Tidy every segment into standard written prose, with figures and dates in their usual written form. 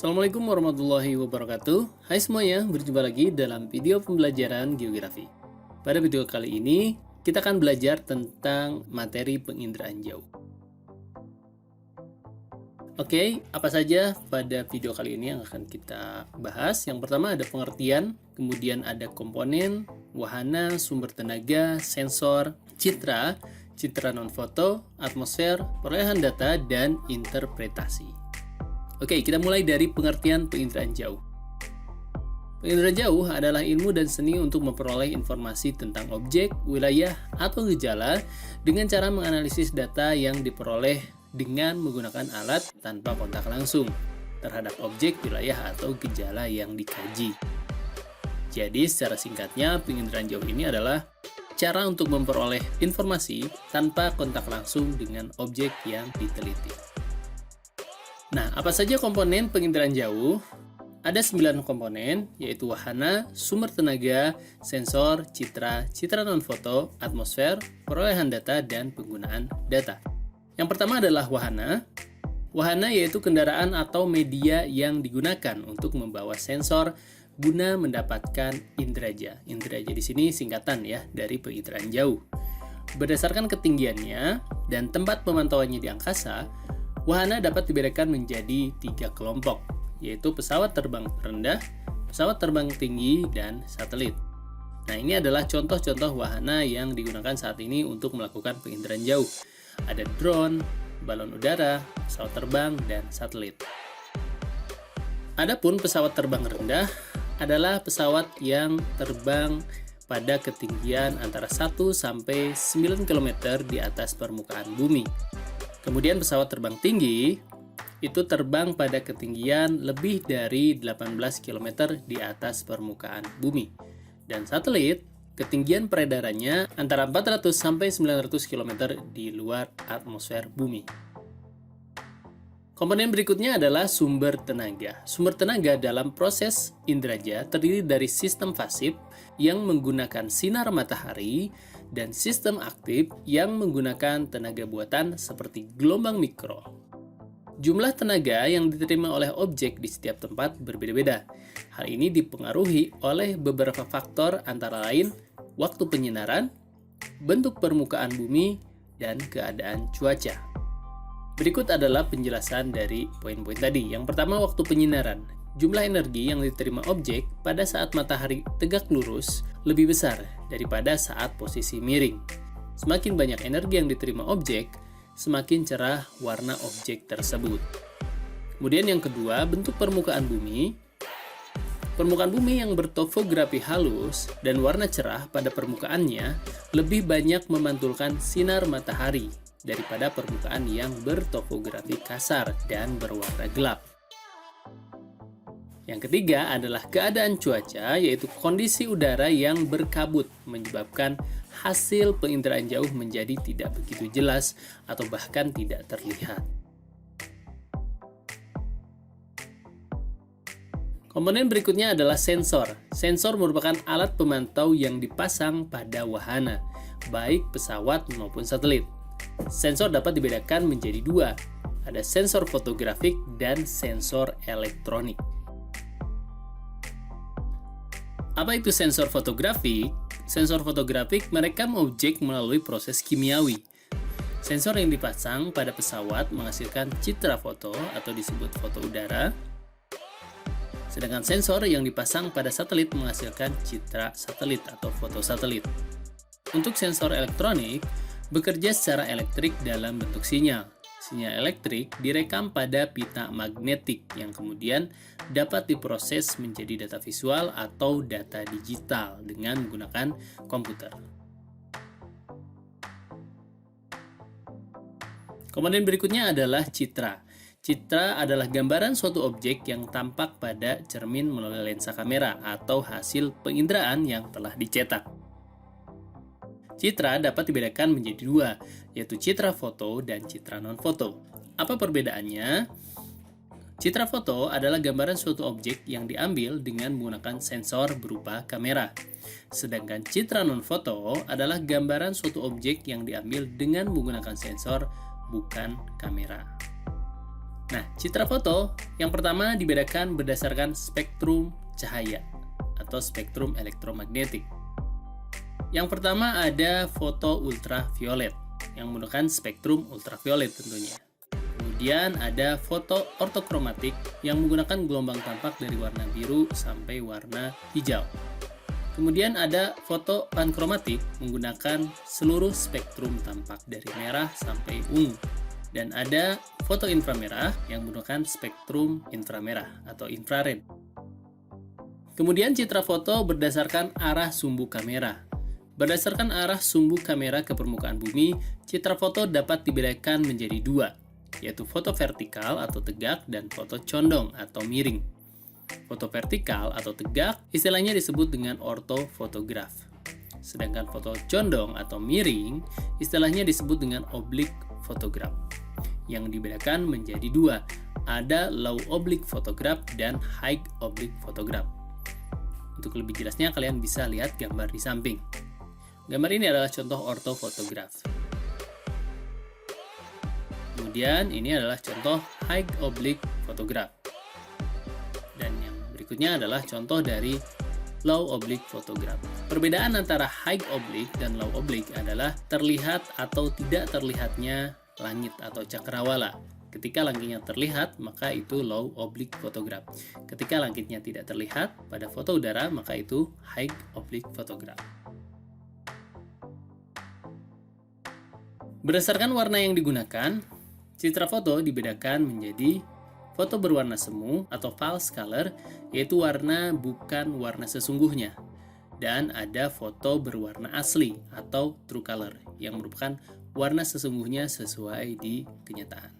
Assalamualaikum warahmatullahi wabarakatuh. Hai semuanya, berjumpa lagi dalam video pembelajaran geografi. Pada video kali ini, kita akan belajar tentang materi penginderaan jauh. Oke, apa saja pada video kali ini yang akan kita bahas? Yang pertama ada pengertian, kemudian ada komponen, wahana, sumber tenaga, sensor, citra, citra non-foto, atmosfer, perolehan data, dan interpretasi. Oke, kita mulai dari pengertian penginderaan jauh. Penginderaan jauh adalah ilmu dan seni untuk memperoleh informasi tentang objek, wilayah, atau gejala dengan cara menganalisis data yang diperoleh dengan menggunakan alat tanpa kontak langsung terhadap objek, wilayah, atau gejala yang dikaji. Jadi, secara singkatnya, penginderaan jauh ini adalah cara untuk memperoleh informasi tanpa kontak langsung dengan objek yang diteliti. Nah, apa saja komponen penginderaan jauh? Ada 9 komponen, yaitu wahana, sumber tenaga, sensor, citra, citra non-foto, atmosfer, perolehan data, dan penggunaan data. Yang pertama adalah wahana. Wahana yaitu kendaraan atau media yang digunakan untuk membawa sensor guna mendapatkan inderaja. Inderaja di sini singkatan ya dari penginderaan jauh. Berdasarkan ketinggiannya dan tempat pemantauannya di angkasa, wahana dapat dibedakan menjadi 3 kelompok, yaitu pesawat terbang rendah, pesawat terbang tinggi, dan satelit. Nah, ini adalah contoh-contoh wahana yang digunakan saat ini untuk melakukan penginderaan jauh. Ada drone, balon udara, pesawat terbang, dan satelit. Adapun pesawat terbang rendah adalah pesawat yang terbang pada ketinggian antara 1 sampai 9 km di atas permukaan bumi. Kemudian pesawat terbang tinggi itu terbang pada ketinggian lebih dari 18 km di atas permukaan bumi. Dan satelit, ketinggian peredarannya antara 400 sampai 900 km di luar atmosfer bumi. Komponen berikutnya adalah sumber tenaga. Sumber tenaga dalam proses inderaja terdiri dari sistem pasif yang menggunakan sinar matahari dan sistem aktif yang menggunakan tenaga buatan seperti gelombang mikro. Jumlah tenaga yang diterima oleh objek di setiap tempat berbeda-beda. Hal ini dipengaruhi oleh beberapa faktor antara lain waktu penyinaran, bentuk permukaan bumi, dan keadaan cuaca. Berikut adalah penjelasan dari poin-poin tadi. Yang pertama, waktu penyinaran. Jumlah energi yang diterima objek pada saat matahari tegak lurus lebih besar daripada saat posisi miring. Semakin banyak energi yang diterima objek, semakin cerah warna objek tersebut. Kemudian yang kedua, bentuk permukaan bumi. Permukaan bumi yang bertopografi halus dan warna cerah pada permukaannya lebih banyak memantulkan sinar matahari daripada permukaan yang bertopografi kasar dan berwarna gelap. Yang ketiga adalah keadaan cuaca, yaitu kondisi udara yang berkabut menyebabkan hasil penginderaan jauh menjadi tidak begitu jelas atau bahkan tidak terlihat. Komponen berikutnya adalah sensor. Sensor merupakan alat pemantau yang dipasang pada wahana, baik pesawat maupun satelit. Sensor dapat dibedakan menjadi 2, ada sensor fotografik dan sensor elektronik. Apa itu sensor fotografik? Sensor fotografik merekam objek melalui proses kimiawi. Sensor yang dipasang pada pesawat menghasilkan citra foto atau disebut foto udara, sedangkan sensor yang dipasang pada satelit menghasilkan citra satelit atau foto satelit. Untuk sensor elektronik, bekerja secara elektrik dalam bentuk sinyal. Sinyal elektrik direkam pada pita magnetik yang kemudian dapat diproses menjadi data visual atau data digital dengan menggunakan komputer. Komponen berikutnya adalah citra. Citra adalah gambaran suatu objek yang tampak pada cermin melalui lensa kamera atau hasil penginderaan yang telah dicetak. Citra dapat dibedakan menjadi 2, yaitu citra foto dan citra non-foto. Apa perbedaannya? Citra foto adalah gambaran suatu objek yang diambil dengan menggunakan sensor berupa kamera. Sedangkan citra non-foto adalah gambaran suatu objek yang diambil dengan menggunakan sensor bukan kamera. Nah, citra foto yang pertama dibedakan berdasarkan spektrum cahaya atau spektrum elektromagnetik. Yang pertama ada foto ultraviolet yang menggunakan spektrum ultraviolet tentunya. Kemudian ada foto ortokromatik yang menggunakan gelombang tampak dari warna biru sampai warna hijau. Kemudian ada foto pankromatik menggunakan seluruh spektrum tampak dari merah sampai ungu. Dan ada foto inframerah yang menggunakan spektrum inframerah atau infrared. Kemudian citra foto berdasarkan arah sumbu kamera. Berdasarkan arah sumbu kamera ke permukaan bumi, citra foto dapat dibedakan menjadi dua, yaitu foto vertikal atau tegak dan foto condong atau miring. Foto vertikal atau tegak istilahnya disebut dengan ortofotograf. Sedangkan foto condong atau miring istilahnya disebut dengan oblik fotograf. Yang dibedakan menjadi dua, ada low oblique photograph dan high oblique photograph. Untuk lebih jelasnya kalian bisa lihat gambar di samping. Gambar ini adalah contoh ortofotograf. Kemudian ini adalah contoh high oblique photograph. Dan yang berikutnya adalah contoh dari low oblique photograph. Perbedaan antara high oblique dan low oblique adalah terlihat atau tidak terlihatnya langit atau cakrawala. Ketika langitnya terlihat, maka itu low oblique photograph. Ketika langitnya tidak terlihat pada foto udara, maka itu high oblique photograph. Berdasarkan warna yang digunakan, citra foto dibedakan menjadi foto berwarna semu atau false color, yaitu warna bukan warna sesungguhnya. Dan ada foto berwarna asli atau true color, yang merupakan warna sesungguhnya sesuai di kenyataan.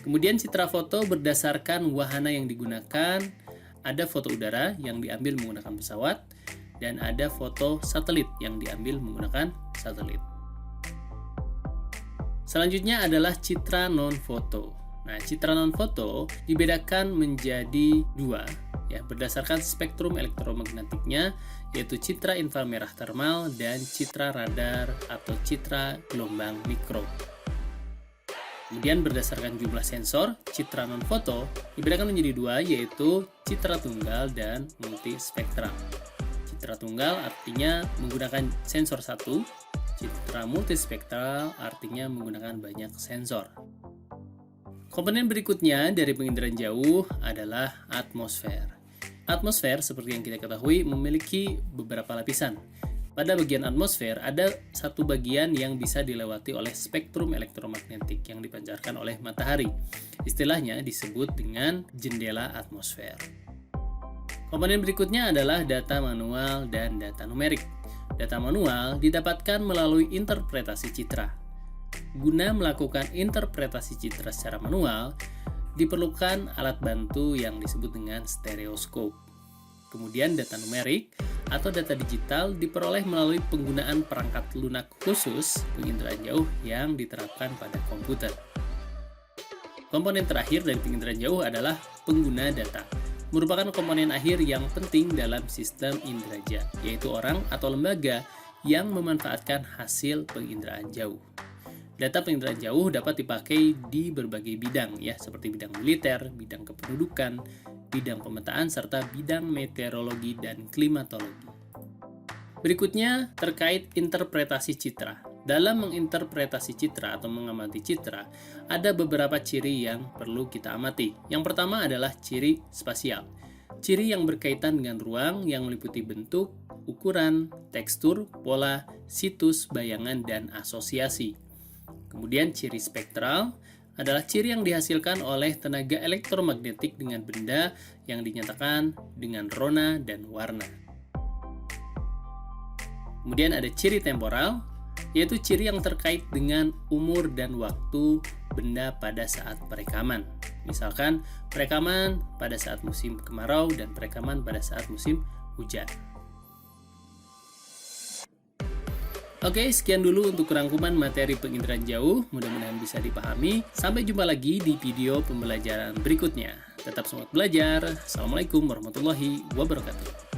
Kemudian citra foto berdasarkan wahana yang digunakan, ada foto udara yang diambil menggunakan pesawat, dan ada foto satelit yang diambil menggunakan satelit. Selanjutnya adalah citra non-foto. Nah, citra non-foto dibedakan menjadi dua, ya, berdasarkan spektrum elektromagnetiknya, yaitu citra inframerah termal dan citra radar atau citra gelombang mikro. Kemudian berdasarkan jumlah sensor, citra non-foto dibedakan menjadi dua, yaitu citra tunggal dan multispektral. Citra tunggal artinya menggunakan sensor satu, citra multispektral artinya menggunakan banyak sensor. Komponen berikutnya dari penginderaan jauh adalah atmosfer. Atmosfer, seperti yang kita ketahui, memiliki beberapa lapisan. Pada bagian atmosfer, ada satu bagian yang bisa dilewati oleh spektrum elektromagnetik yang dipancarkan oleh matahari. Istilahnya disebut dengan jendela atmosfer. Komponen berikutnya adalah data manual dan data numerik. Data manual didapatkan melalui interpretasi citra. Guna melakukan interpretasi citra secara manual, diperlukan alat bantu yang disebut dengan stereoskop. Kemudian data numerik atau data digital diperoleh melalui penggunaan perangkat lunak khusus penginderaan jauh yang diterapkan pada komputer. Komponen terakhir dari penginderaan jauh adalah pengguna data. Merupakan komponen akhir yang penting dalam sistem inderaja, yaitu orang atau lembaga yang memanfaatkan hasil penginderaan jauh. Data penginderaan jauh dapat dipakai di berbagai bidang, ya, seperti bidang militer, bidang kependudukan, bidang pemetaan, serta bidang meteorologi dan klimatologi. Berikutnya terkait interpretasi citra. Dalam menginterpretasi citra atau mengamati citra, ada beberapa ciri yang perlu kita amati. Yang pertama adalah ciri spasial. Ciri yang berkaitan dengan ruang yang meliputi bentuk, ukuran, tekstur, pola, situs, bayangan, dan asosiasi. Kemudian ciri spektral adalah ciri yang dihasilkan oleh tenaga elektromagnetik dengan benda yang dinyatakan dengan rona dan warna. Kemudian ada ciri temporal, yaitu ciri yang terkait dengan umur dan waktu benda pada saat perekaman. Misalkan perekaman pada saat musim kemarau dan perekaman pada saat musim hujan. Oke, sekian dulu untuk rangkuman materi penginderaan jauh. Mudah-mudahan bisa dipahami. Sampai jumpa lagi di video pembelajaran berikutnya. Tetap semangat belajar. Assalamualaikum warahmatullahi wabarakatuh.